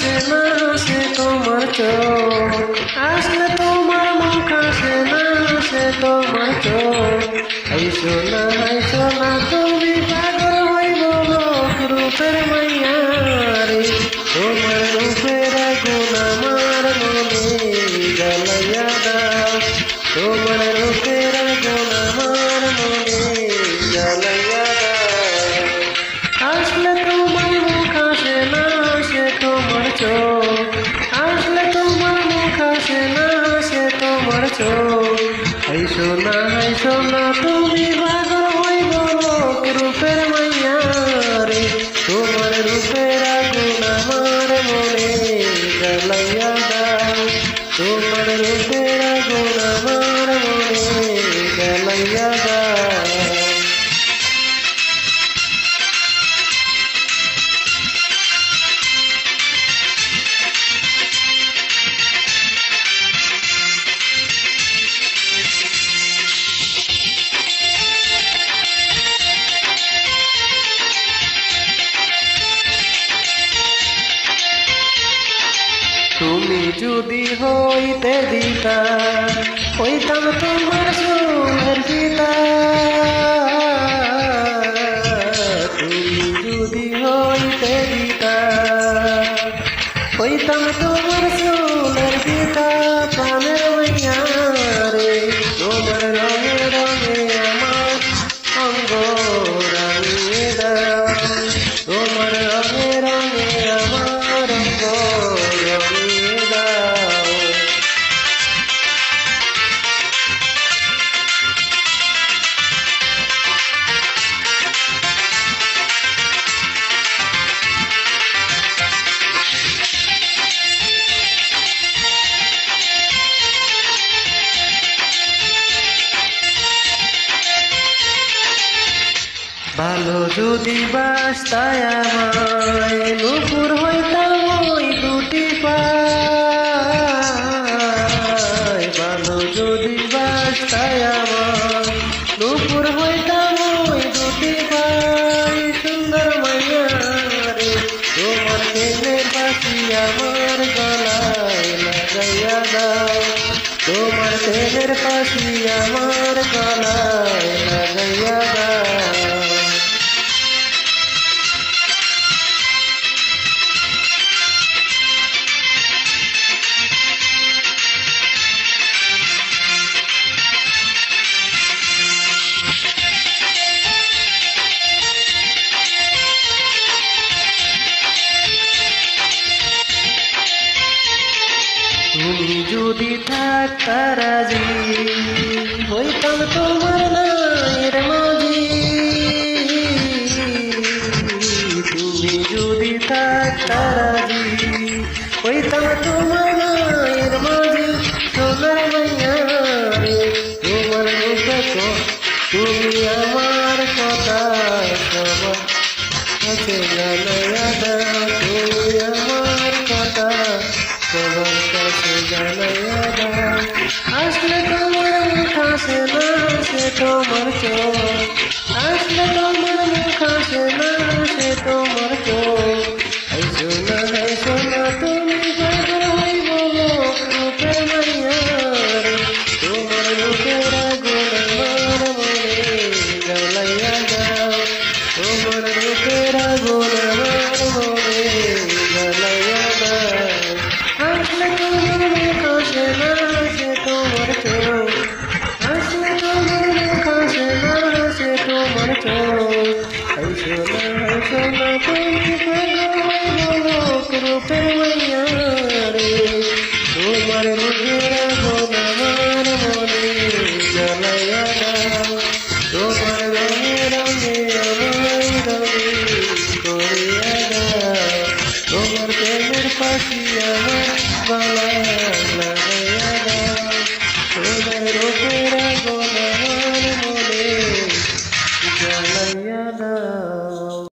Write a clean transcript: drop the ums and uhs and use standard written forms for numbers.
আসে না আসে তোমার চোখ, আসলে তোমার মুখ আসে না আসে তোমার চোখ। আইসো না তুমি পাগল হইব লোক রূপের মাইয়া রে, তোমার রূপের আগুন আমার মনে জ্বালাইয়া দাও, তোমার রূপের আগুন আমার মনে জ্বালাইয়া দাও। আসলে তোমার মুখ আসে না আসে তোমার চোখ, আসলে তোমার মুখ আসে না আসে তোমার চোখ। আইসো না তুমি পাগল হইব লোক রূপের মাইয়া রে, তোমার রূপের আগুন আমার মনে জ্বালাইয়া দাও, তোমার রূপের আগুন আমার মনে জ্বালাইয়া দাও। তুমি যদি হইতে দিতা হইতাম তোমার সুরের পিতা, তুমি যদি হইতে দিতা হইতাম তোমার সুরের পিতা। প্রাণের মাইয়া রে, তোমার রঙে রঙে আমার অঙ্গ রাঙিয়ে দাও, তোমার রঙে রঙে আমার অঙ্গ রাঙিয়ে দাও। ভালো যদি বাসতায় আমায় নুপুর হইতাম ওই দুটি পায়, ভালো যদি বাসতায় আমায় নুপুর হইতাম ওই দুটি পায়। সুন্দর মাইয়া রে, তোমার প্রেমের বাঁশি আমার গলায় লাগাইয়া দাও, তোমার প্রেমের বাঁশি আমার গলায় লাগাইয়া দাও। তুমি যদি থাকতা রাজি হইতাম তোমার নায়ের মাঝি, তুমি যদি থাকতা রাজি হইতাম তোমার নায়ের মাঝি। সোনার মাইয়া রে, তোমার মুখে তুমি আমার কথা সবার কাছে জানাইয়া দাও, তুমি আমার কথা সবার কাছে জানাইয়া দাও। আসলে তোমার মুখ আসে না আসে তোমার চোখ, আসলে তোমার মুখ আসে না আসে তোমার চোখ। আইসো না তুমি পাগল হইব লোক রূপের মাইয়া রে, তোমার রূপের আগুন আমার মনে জ্বালাইয়া দাও, তোমার রূপের আগুন আমার মনে জ্বালাইয়া দাও। আসলে তোমার মুখ আসে না আসে তোমার চোখ, আসলে তোমার মুখ আসে না আসে তোমার চোখ। আইসো না তুমি পাগল হইব লোক রূপের মাইয়া রে, তোমার রূপের আগুন আমার মনে জ্বালাইয়া দাও, তোমার রঙে রঙে আমার রঙে করিয়া দাও, তোমার প্রেমের পাখি আমার গলায়